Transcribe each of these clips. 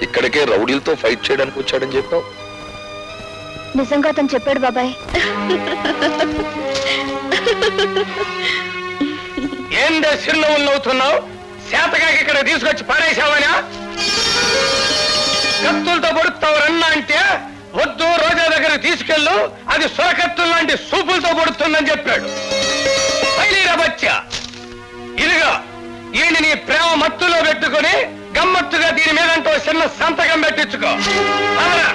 ఇక్కడికే రౌడీలతో ఫైట్ చేయడానికి వచ్చాడని చెప్పావు. నిజంగా అతను చెప్పాడు బాబాయ్. ఏందే చిరునవ్వులు నవ్వుతున్నావు? శాతకాకి ఇక్కడ తీసుకొచ్చి పారేశావనా? కత్తులతో పొడుస్తావు రన్నా అంటే వద్దు, రోజా దగ్గర తీసుకెళ్ళు, అది సొరకత్తులు లాంటి సూపులతో పొడుతుందని చెప్పాడు. బచ్చా ఇదిగా ఈయన నీ ప్రేమ మత్తులో పెట్టుకుని గమ్మత్తుగా దీని మీదంటూ చిన్న సంతకం పెట్టించుకో. అవునా?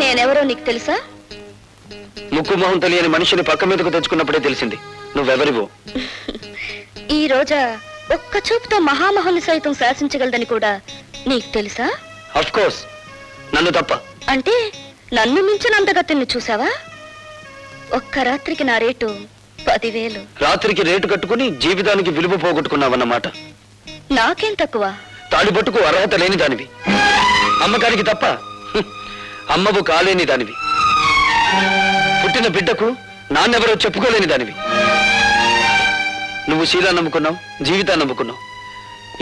నేనెవరో నీకు తెలుసా? ముక్కు మొహం తెలియని మనిషిని పక్క మీదకు తెచ్చుకున్నప్పుడే తెలిసింది నువ్వెవరివో. ఈ రోజా ఒక్క చూపుతో మహామహుని సైతం శాసించగలదని కూడా నీకు తెలుసా? ఆఫ్ కోర్స్, నన్ను తప్ప. అంటే నన్ను మించిన అందగతిని చూసావా? ఒక్క రాత్రికి నా రేటు 10,000. రాత్రికి రేటు కట్టుకుని జీవితానికి విలువ పోగొట్టుకున్నావన్నమాట. నాకేం తక్కువ? తాడిపట్టుకు అర్హత లేని దానివి, అమ్మకానికి తప్ప అమ్మవు కాలేని దానివి, పుట్టిన బిడ్డకు నాన్నెవరో చెప్పుకోలేని దానివి. నువ్వు శీలా నమ్ముకున్నావు, జీవితాన్ని నమ్ముకున్నావు.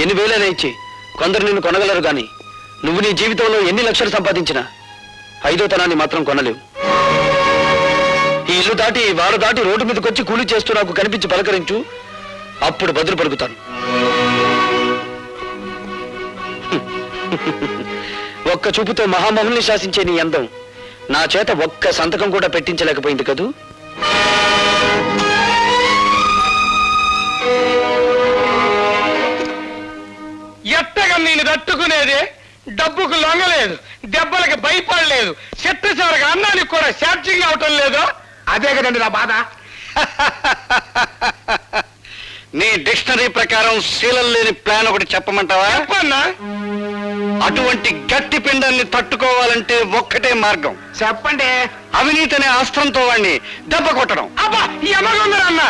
ఎన్ని వేలైనా ఇచ్చి కొందరు నిన్ను కొనగలరు గాని నువ్వు నీ జీవితంలో ఎన్ని లక్షలు సంపాదించినా 5వ తనాన్ని మాత్రం కొనలేవు. ఈ ఇల్లు దాటి వారు దాటి రోడ్డు మీదకి వచ్చి కూలి చేస్తూ నాకు కనిపించి పలకరించు, అప్పుడు బదులు పలుకుతాను. ఒక్క చూపుతో మహామహుల్ని శాసించే నీ అందం నా చేత ఒక్క సంతకం కూడా పెట్టించలేకపోయింది కదూ. ఎట్టగా నేను తట్టుకునేది? డబ్బుకు లొంగలేదు, దెబ్బలకి భయపడలేదు, చెట్టు చివరికి అన్నానికి కూడా ఛార్జింగ్ అవటం లేదు. అదే కదండి నా బాధ. నీ డిక్షనరీ ప్రకారం శీలం లేని ప్లాన్ ఒకటి చెప్పమంటావా? చెప్పన్నా. అటువంటి గట్టి పిండాన్ని తట్టుకోవాలంటే ఒక్కటే మార్గం. చెప్పండి. అవినీతి అనే అస్త్రంతో వాడిని దెబ్బ కొట్టడం. అబ్బా, ఈ అమ్మగుందరన్నా